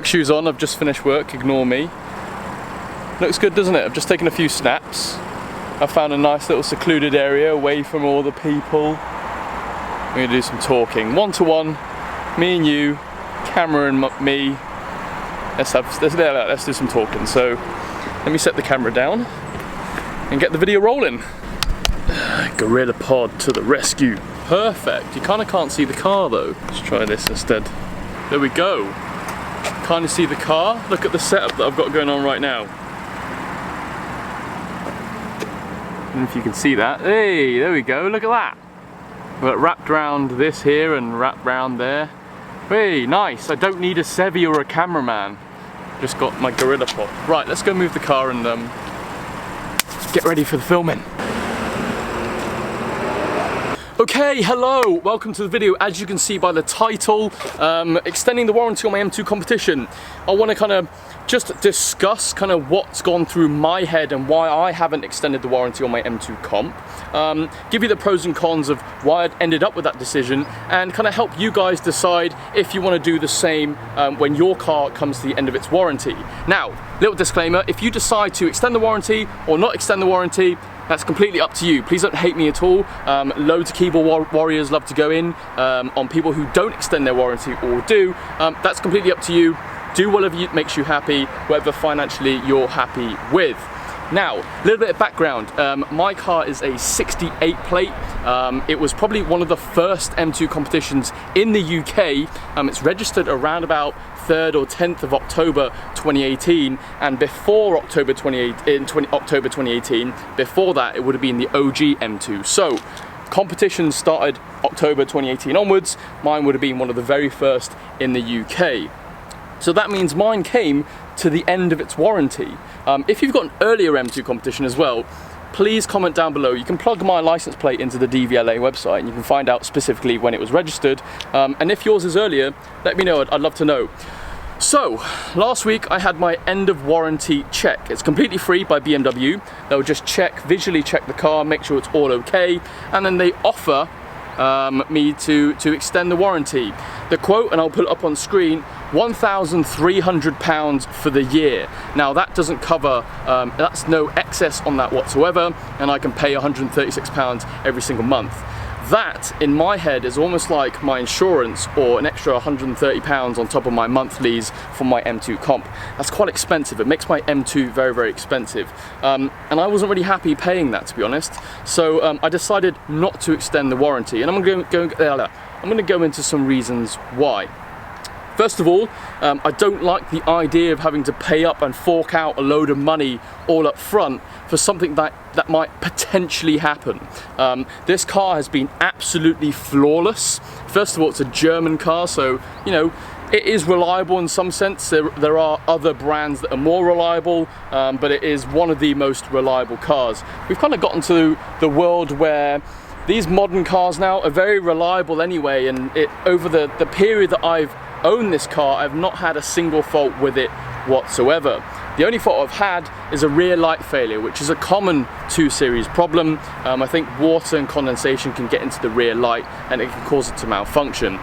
shoes on, I've just finished work, ignore me. Looks good, doesn't it? I've just taken a few snaps. I found a nice little secluded area away from all the people. We're gonna do some talking. One-to-one, me and you, camera and me. Let's do some talking. So, let me set the camera down and get the video rolling. Gorilla Pod to the rescue. Perfect. You kind of can't see the car though. Let's try this instead. There we go. Kind of see the car. Look at the setup that I've got going on right now. I don't know if you can see that. Hey, there we go. Look at that. We've got wrapped around this here and wrapped round there. Hey, nice. I don't need a Sevi or a cameraman. Just got my Gorilla Pod. Right, let's go move the car and get ready for the filming. Okay, hello, welcome to the video. As you can see by the title, extending the warranty on my M2 competition. I want to kind of just discuss kind of what's gone through my head and why I haven't extended the warranty on my M2 comp. Give you the pros and cons of why I ended up with that decision and kind of help you guys decide if you want to do the same when your car comes to the end of its warranty. Now, little disclaimer, if you decide to extend the warranty or not extend the warranty, that's completely up to you. Please don't hate me at all. Loads of keyboard warriors love to go in on people who don't extend their warranty or do. That's completely up to you. Do whatever makes you happy, whatever financially you're happy with. Now, a little bit of background. My car is a 68 plate. It was probably one of the first M2 competitions in the UK. It's registered around about 3rd or 10th of October 2018, and before October 2018, before that it would have been the OG M2. So, competition started October 2018 onwards. Mine would have been one of the very first in the UK. So that means mine came to the end of its warranty. If you've got an earlier M2 competition as well, please comment down below. You can plug my license plate into the DVLA website and you can find out specifically when it was registered. And if yours is earlier, let me know, I'd love to know. So, last week I had my end of warranty check. It's completely free by BMW. They'll just visually check the car, make sure it's all okay, and then they offer me to extend the warranty. The quote, and I'll put it up on screen, £1,300 for the year. Now that doesn't cover, that's no excess on that whatsoever, and I can pay £136 every single month. That, in my head, is almost like my insurance or an extra £130 on top of my monthlies for my M2 comp. That's quite expensive. It makes my M2 very, very expensive. And I wasn't really happy paying that, to be honest. So I decided not to extend the warranty. And I'm going to go into some reasons why. First of all, I don't like the idea of having to pay up and fork out a load of money all up front for something that might potentially happen. This car has been absolutely flawless. First of all, it's a German car, so, you know, it is reliable in some sense. There are other brands that are more reliable, but it is one of the most reliable cars. We've kind of gotten to the world where these modern cars now are very reliable anyway, and over the period that I've owned this car, I've not had a single fault with it whatsoever. The only fault I've had is a rear light failure, which is a common 2 Series problem. I think water and condensation can get into the rear light and it can cause it to malfunction.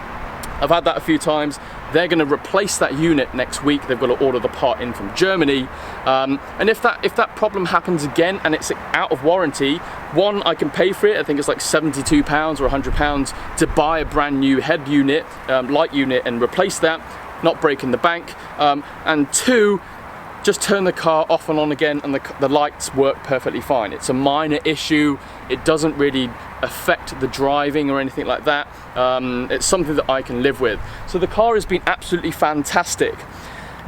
I've had that a few times. They're going to replace that unit next week. They've got to order the part in from Germany. And if that problem happens again and it's out of warranty, one, I can pay for it. I think it's like £72 or £100 to buy a brand new head unit, light unit, and replace that, not breaking the bank. And two, just turn the car off and on again and the lights work perfectly fine. It's a minor issue. It doesn't really affect the driving or anything like that. It's something that I can live with. So the car has been absolutely fantastic.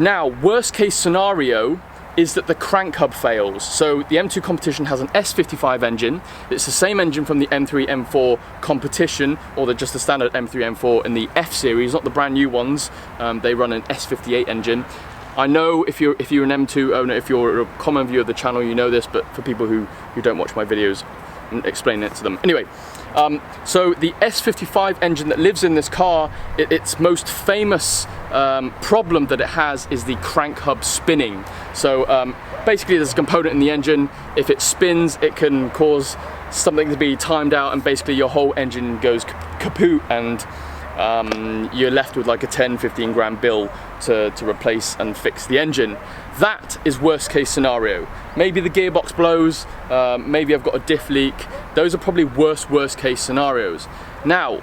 Now, worst case scenario is that the crank hub fails. So the M2 competition has an S55 engine. It's the same engine from the M3, M4 competition, or just the standard M3, M4 in the F series, not the brand new ones. They run an S58 engine. I know if you're an M2 owner, if you're a common viewer of the channel, you know this, but for people who don't watch my videos, I'm explaining it to them. Anyway, so the S55 engine that lives in this car, its most famous problem that it has is the crank hub spinning. So basically there's a component in the engine, if it spins, it can cause something to be timed out and basically your whole engine goes kaput and you're left with like a 10-15 grand bill to replace and fix the engine. That is worst case scenario. Maybe the gearbox blows, maybe I've got a diff leak. Those are probably worst case scenarios. Now,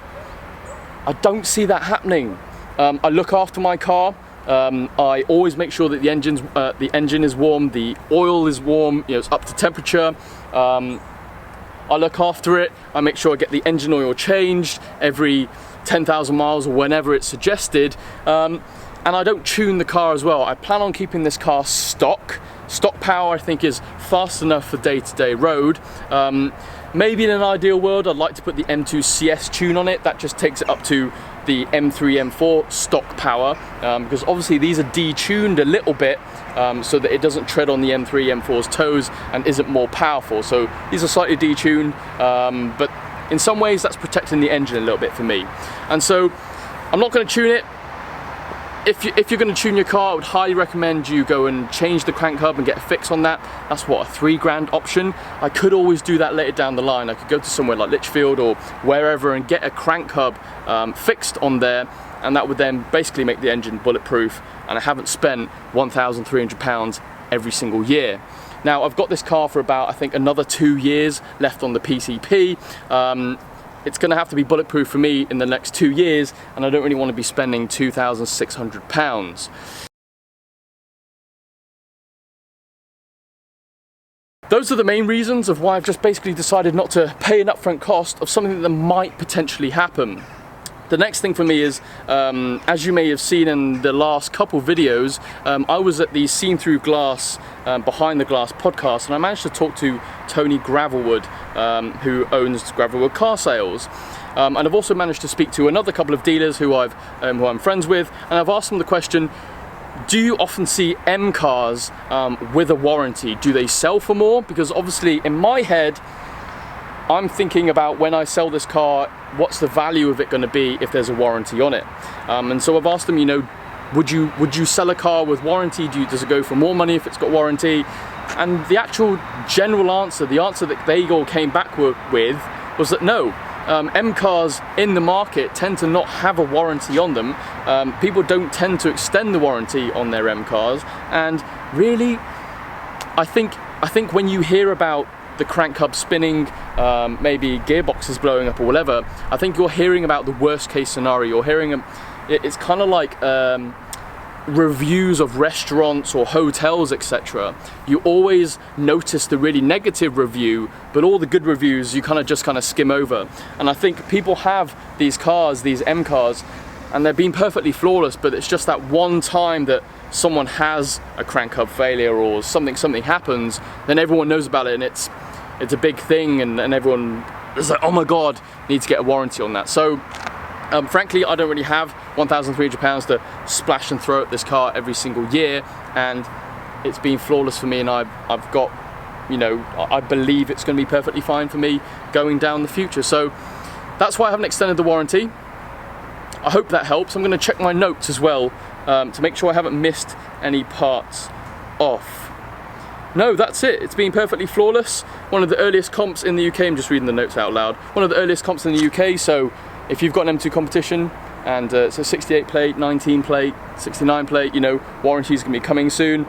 I don't see that happening. I look after my car. I always make sure that the engine is warm, the oil is warm, you know, it's up to temperature. I look after it. I make sure I get the engine oil changed every 10,000 miles or whenever it's suggested. And I don't tune the car as well. I plan on keeping this car stock. Stock power I think is fast enough for day-to-day road. Maybe in an ideal world I'd like to put the M2 CS tune on it. That just takes it up to the M3, M4 stock power, because obviously these are detuned a little bit so that it doesn't tread on the M3, M4's toes and isn't more powerful. So these are slightly detuned, but in some ways that's protecting the engine a little bit for me. And so I'm not going to tune it. If you're going to tune your car, I would highly recommend you go and change the crank hub and get a fix on that. That's what, a £3 option. I could always do that later down the line. I could go to somewhere like Lichfield or wherever and get a crank hub fixed on there, and that would then basically make the engine bulletproof, and I haven't spent £1,300 every single year. Now I've got this car for about, I think, another 2 years left on the PCP. It's going to have to be bulletproof for me in the next 2 years, and I don't really want to be spending £2,600. Those are the main reasons of why I've just basically decided not to pay an upfront cost of something that might potentially happen. The next thing for me is, as you may have seen in the last couple videos, I was at the Seen Through Glass, Behind the Glass podcast, and I managed to talk to Tony Gravelwood, who owns Gravelwood Car Sales. And I've also managed to speak to another couple of dealers who I'm friends with, and I've asked them the question, do you often see MrCars with a warranty? Do they sell for more? Because obviously in my head, I'm thinking about when I sell this car, what's the value of it going to be if there's a warranty on it? And so I've asked them, you know, would you sell a car with warranty? Does it go for more money if it's got warranty? And the actual general answer, the answer that they all came back with was that no. MrCars in the market tend to not have a warranty on them. People don't tend to extend the warranty on their MrCars, and really, I think when you hear about the crank hub spinning, maybe gearboxes blowing up or whatever, I think you're hearing about the worst case scenario. You're hearing it's kind of like reviews of restaurants or hotels, etc. You always notice the really negative review, but all the good reviews you kind of skim over. And I think people have these cars, these MrCars, and they're being perfectly flawless, but it's just that one time that someone has a crank hub failure or something happens, then everyone knows about it, and it's a big thing, and everyone is like, oh my god, need to get a warranty on that. So frankly, I don't really have £1,300 to splash and throw at this car every single year, and it's been flawless for me, and I've got, you know, I believe it's going to be perfectly fine for me going down the future. So that's why I haven't extended the warranty. I hope that helps. I'm going to check my notes as well to make sure I haven't missed any parts off. No, that's it. It's been perfectly flawless. One of the earliest comps in the UK. I'm just reading the notes out loud. One of the earliest comps in the UK. So if you've got an M2 competition and it's a 68 plate, 19 plate, 69 plate, you know, warranty's going to be coming soon.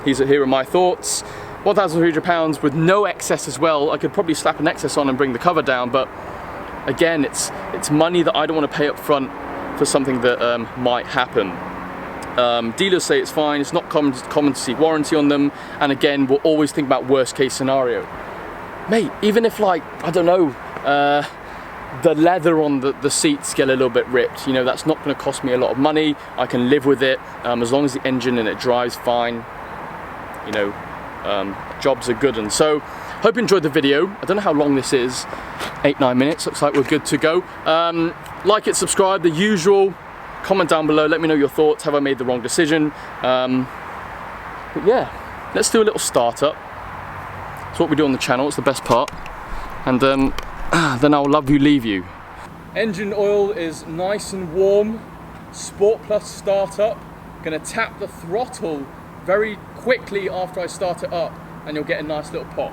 Here are my thoughts. £1,300 with no excess as well. I could probably slap an excess on and bring the cover down, but again, it's money that I don't want to pay up front for something that might happen. Dealers say it's fine, it's not common to see warranty on them, and again, we'll always think about worst case scenario. Mate, even if, like, I don't know, the leather on the seats get a little bit ripped, you know, that's not going to cost me a lot of money. I can live with it, as long as the engine and it drives fine, you know, jobs are good. And so, hope you enjoyed the video. I don't know how long this is, 8-9 minutes, looks like we're good to go. Like it, subscribe, the usual. Comment down below, let me know your thoughts. Have I made the wrong decision? But yeah, let's do a little startup. It's what we do on the channel, it's the best part. And then I'll love you, leave you. Engine oil is nice and warm. Sport Plus startup. Gonna tap the throttle very quickly after I start it up, and you'll get a nice little pop.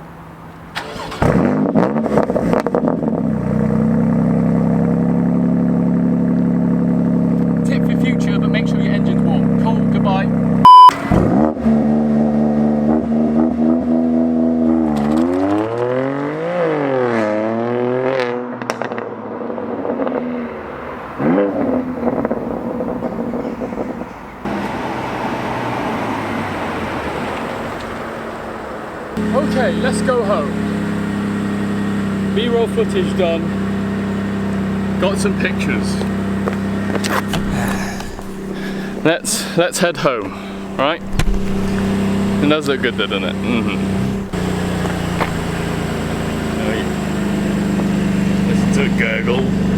Okay, let's go home. B-roll footage done. Got some pictures. Let's head home, right? It does look good, doesn't it? Listen to it gurgle.